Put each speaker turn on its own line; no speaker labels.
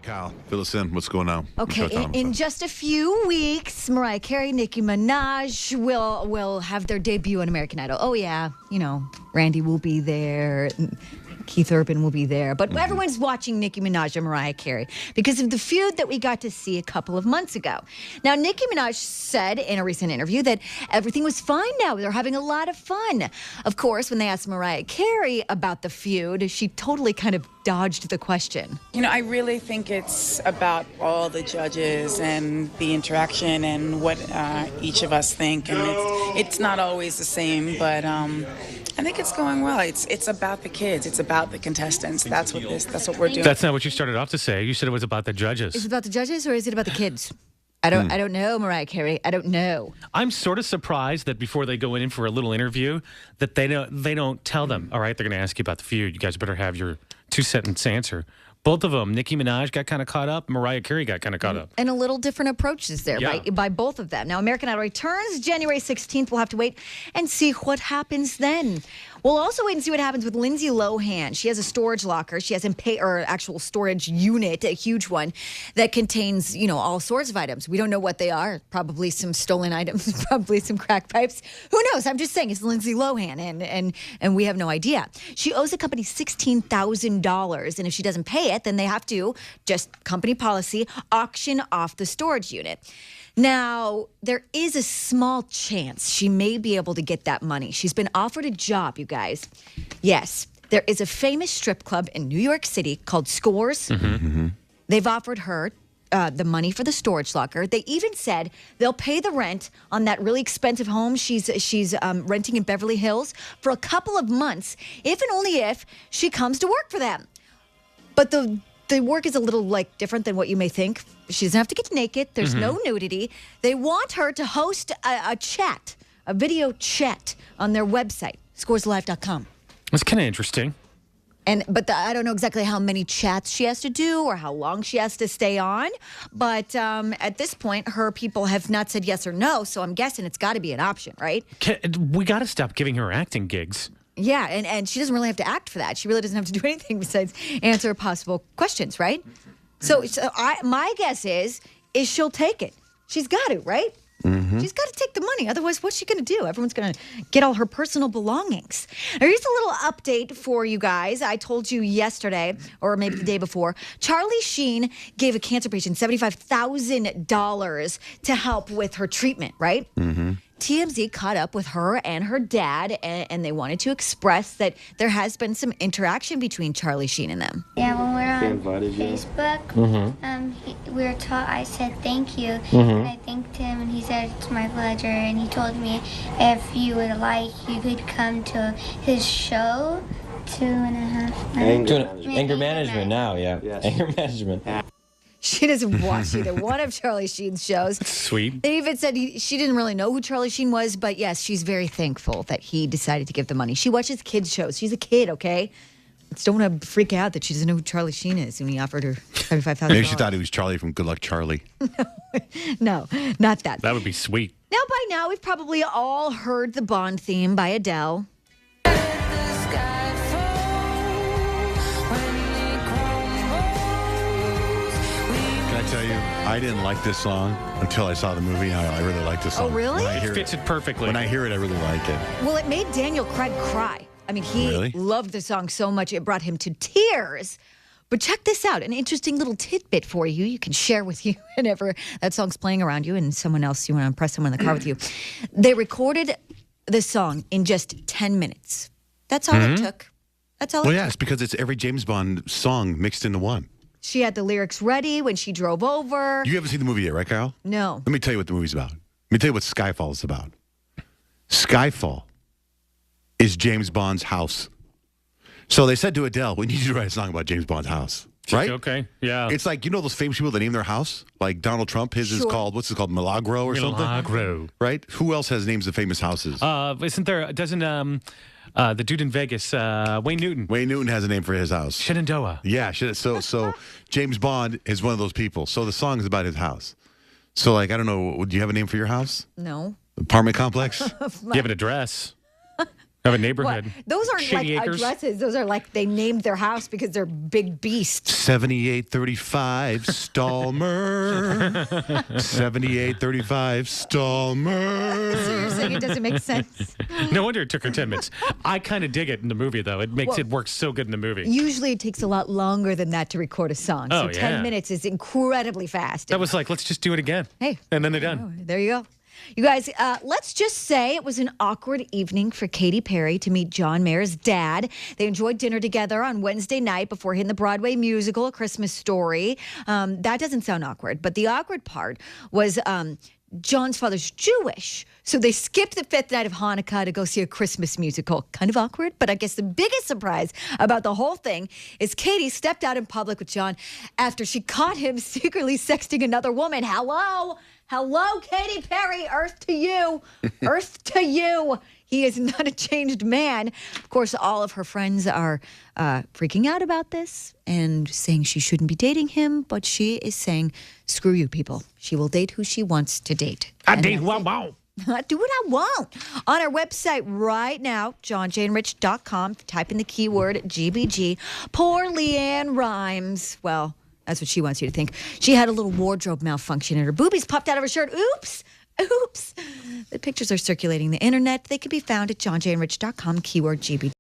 Kyle, fill us in. What's going on?
Okay, in just a few weeks, Mariah Carey, Nicki Minaj will have their debut on American Idol. Oh yeah, Randy will be there. Keith Urban will be there. But everyone's watching Nicki Minaj and Mariah Carey because of the feud that we got to see a couple of months ago. Now, Nicki Minaj said in a recent interview that everything was fine now. They're having a lot of fun. Of course, when they asked Mariah Carey about the feud, she totally kind of dodged the question.
I really think it's about all the judges and the interaction and what each of us think. And it's not always the same, but I think it's going well. It's about the kids. It's about the contestants. That's what we're doing.
That's not what you started off to say. You said it was about the judges.
Is it about the judges or is it about the kids? I don't know, Mariah Carey. I don't know.
I'm sort of surprised that before they go in for a little interview, that they don't tell them, all right, they're going to ask you about the feud. You guys better have your two-sentence answer. Both of them, Nicki Minaj got kind of caught up, Mariah Carey got kind of caught up.
And a little different approaches there by both of them. Now, American Idol returns January 16th. We'll have to wait and see what happens then. We'll also wait and see what happens with Lindsay Lohan. She has a storage locker. She has an actual storage unit, a huge one, that contains, all sorts of items. We don't know what they are. Probably some stolen items, probably some crack pipes. Who knows? I'm just saying it's Lindsay Lohan, and we have no idea. She owes the company $16,000, and if she doesn't pay it, then they have to, just company policy, auction off the storage unit. Now, there is a small chance she may be able to get that money. She's been offered a job, you guys. Yes, there is a famous strip club in New York City called Scores. They've offered her the money for the storage locker. They even said they'll pay the rent on that really expensive home she's renting in Beverly Hills for a couple of months, if and only if she comes to work for them. But the work is a little different than what you may think. She doesn't have to get naked. There's no nudity. They want her to host a video chat on their website, scoreslive.com.
That's kind of interesting.
But I don't know exactly how many chats she has to do or how long she has to stay on. But at this point, her people have not said yes or no. So I'm guessing it's got to be an option, right?
We got to stop giving her acting gigs.
Yeah, and she doesn't really have to act for that. She really doesn't have to do anything besides answer possible questions, right? So my guess is she'll take it. She's got to, right? She's got to take the money. Otherwise, what's she going to do? Everyone's going to get all her personal belongings. Now, here's a little update for you guys. I told you yesterday, or maybe the day before, Charlie Sheen gave a cancer patient $75,000 to help with her treatment, right? TMZ caught up with her and her dad, and they wanted to express that there has been some interaction between Charlie Sheen and them.
Yeah, when we were on Facebook, we were taught. I said thank you, and I thanked him, and he said it's my pleasure, and he told me if you would like, you could come to his show. 2.5
Anger management now, yeah. Yes. Anger management.
She doesn't watch either one of Charlie Sheen's shows.
Sweet.
They even said she didn't really know who Charlie Sheen was, but yes, she's very thankful that he decided to give the money. She watches kids' shows. She's a kid, okay? Just don't want to freak out that she doesn't know who Charlie Sheen is when he offered her $75,000.
Maybe she thought he was Charlie from Good Luck Charlie.
No, not that.
That would be sweet.
Now, by now, we've probably all heard the Bond theme by Adele.
I tell you, I didn't like this song until I saw the movie. I really like this song.
Oh, really?
It fits it perfectly.
When I hear it, I really like it.
Well, it made Daniel Craig cry. I mean, he
Really?
loved the song so much it brought him to tears. But check this out, an interesting little tidbit for you. You can share with you whenever that song's playing around you and someone else, you want to impress someone in the car with you. They recorded the song in just 10 minutes. That's all it took. That's all it
Well,
took.
yeah, it's because it's every James Bond song mixed into one.
She had the lyrics ready when she drove over.
You haven't seen the movie yet, right, Kyle?
No.
Let me tell you what the movie's about. Let me tell you what Skyfall is about. Skyfall is James Bond's house. So they said to Adele, we need you to write a song about James Bond's house. Right?
Okay, yeah.
It's like, those famous people that name their house? Like Donald Trump, his is called, what's it called, Milagro or something?
Milagro.
Right? Who else has names of famous houses?
The dude in Vegas, Wayne Newton.
Wayne Newton has a name for his house.
Shenandoah.
Yeah, so James Bond is one of those people. So the song is about his house. So, I don't know, do you have a name for your house?
No.
Apartment complex?
Do you have an address? Of a neighborhood.
Those aren't like
Shady Acres.
addresses. Those are like they named their house because they're big beasts.
7835 Stalmer. 7835 Stalmer.
So you're saying it doesn't make sense?
No wonder it took her 10 minutes. I kind of dig it in the movie, though. It makes it work so good in the movie.
Usually it takes a lot longer than that to record a song. So
Oh,
10
yeah.
minutes is incredibly fast.
That was like, let's just do it again.
Hey.
And then they're done.
There you go. You guys, let's just say it was an awkward evening for Katy Perry to meet John Mayer's dad. They enjoyed dinner together on Wednesday night before hitting the Broadway musical, A Christmas Story. That doesn't sound awkward, but the awkward part was John's father's Jewish, so they skipped the fifth night of Hanukkah to go see a Christmas musical. Kind of awkward, but I guess the biggest surprise about the whole thing is Katy stepped out in public with John after she caught him secretly sexting another woman. Hello, Katy Perry, earth to you, earth to you. He is not a changed man. Of course, all of her friends are freaking out about this and saying she shouldn't be dating him, but she is saying, screw you people. She will date who she wants to date.
I date who I want.
Do what I want. On our website right now, johnjaneRich.com, type in the keyword GBG. Poor Leanne Rhymes. Well, that's what she wants you to think. She had a little wardrobe malfunction and her boobies popped out of her shirt. Oops. The pictures are circulating the internet. They can be found at johnjaneRich.com, keyword GBG.